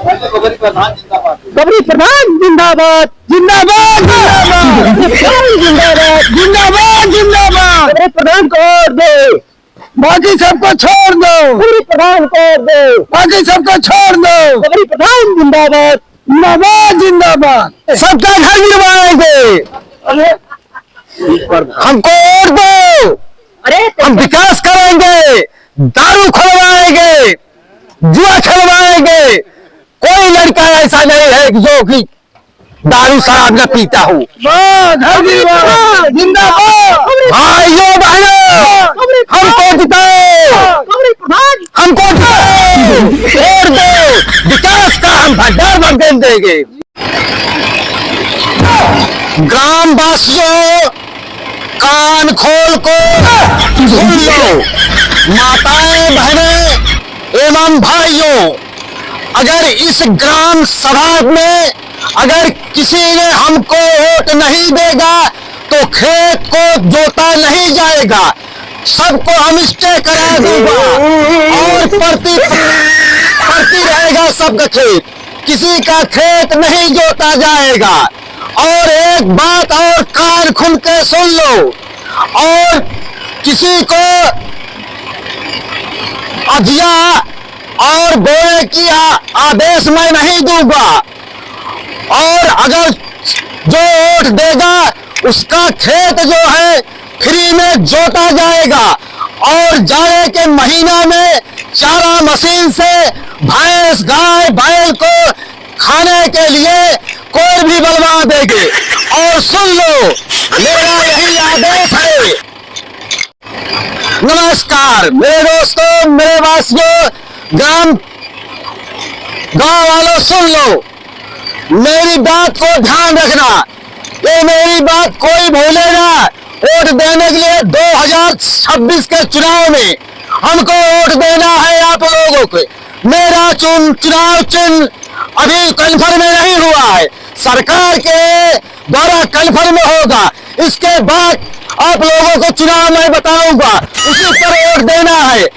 गौरी प्रधान जिंदाबाद। गौरी प्रधान जिंदाबाद जिंदाबाद जिंदाबाद जिंदाबाद जिंदाबाद। गौरी प्रधान को वोट दो, बाकी सबको छोड़ दो। गौरी प्रधान को वोट दो, बाकी सबको छोड़ दो। गौरी प्रधान जिंदाबाद जिंदाबाद जिंदाबाद। सबका घर गिरवाएंगे, हमको वोट दो। अरे हम विकास करेंगे, दारू खुलवाएंगे, जुआ खिलवाएंगे। कोई लड़का ऐसा नहीं है जो कि दारू शराब न पीता हो। जिंदाबाद भाइयों बहनों, हमको जिताओ, हमको जिताओ, वोट दो। विकास का हम भंडार बन देंगे। ग्राम वासियों, कान खोल को सुन लो। माताएं, बहनें एवं भाइयों, अगर इस ग्राम सभा में अगर किसी ने हमको वोट नहीं देगा तो खेत को जोता नहीं जाएगा। सबको हम स्टे करा दूंगा और प्रति रहेगा सबका खेत, किसी का खेत नहीं जोता जाएगा। और एक बात और कान खुल के सुन लो, और किसी को अधिया और बोले की आदेश मैं नहीं दूंगा। और अगर जो वोट देगा उसका खेत जो है फ्री में जोता जाएगा। और जाड़े के महीना में चारा मशीन से भैंस गाय बैल को खाने के लिए कोई भी बलवा देंगे। और सुन लो, मेरा यही आदेश है। नमस्कार मेरे दोस्तों, मेरे वासियों, गांव वालों, सुन लो, मेरी बात को ध्यान रखना। ये मेरी बात कोई भूलेगा। वोट देने के लिए 2026 के चुनाव में हमको वोट देना है आप लोगों को। मेरा चुनाव चिन्ह अभी कन्फर्म नहीं हुआ है, सरकार के द्वारा कन्फर्म होगा। इसके बाद आप लोगों को चुनाव में बताऊंगा, उसी पर वोट देना है।